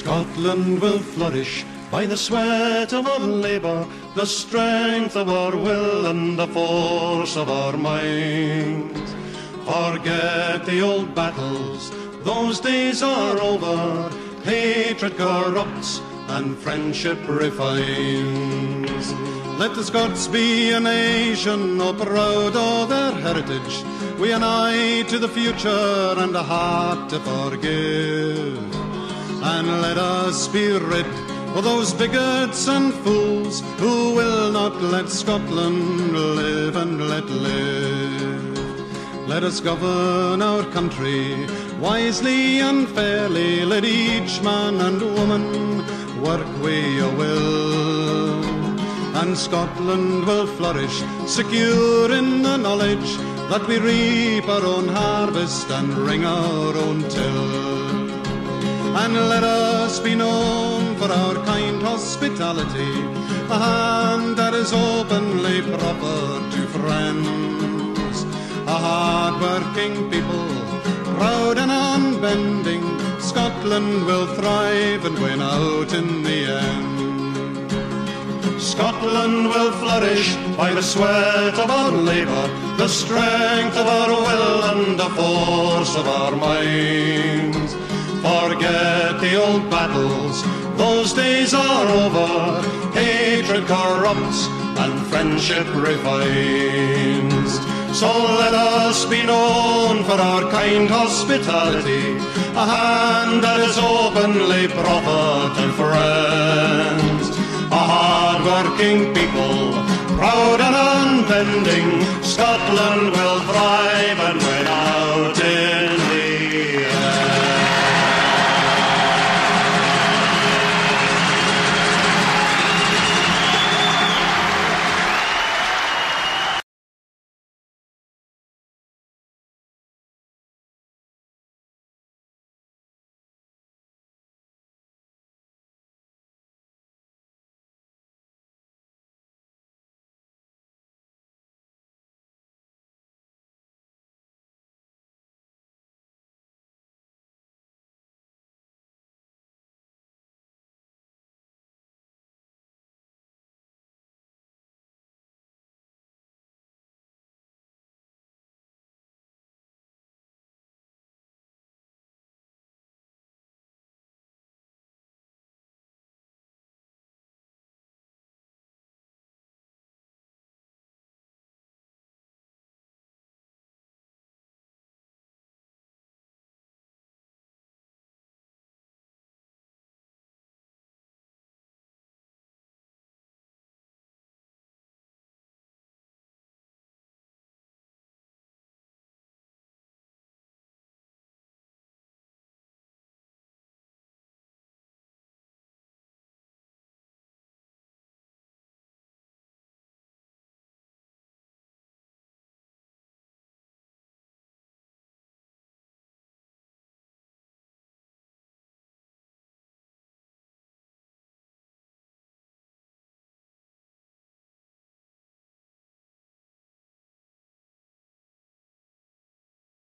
Scotland will flourish by the sweat of our labour, the strength of our will and the force of our mind. Forget the old battles, those days are over. Hatred corrupts and friendship refines. Let the Scots be a nation, oh proud of their heritage, with an eye to the future and a heart to forgive. And let us be rid of those bigots and fools who will not let Scotland live and let live. Let us govern our country wisely and fairly. Let each man and woman work with a will. And Scotland will flourish, secure in the knowledge that we reap our own harvest and wring our own till. And let us be known for our kind hospitality, a hand that is openly proffered to friends. A hard-working people, proud and unbending, Scotland will thrive and win out in the end. Scotland will flourish by the sweat of our labour, the strength of our will and the force of our minds. Forget the old battles, those days are over. Hatred corrupts and friendship refines. So let us be known for our kind hospitality, a hand that is openly proffered to friends. A hard-working people, proud and unbending, Scotland will thrive and win out.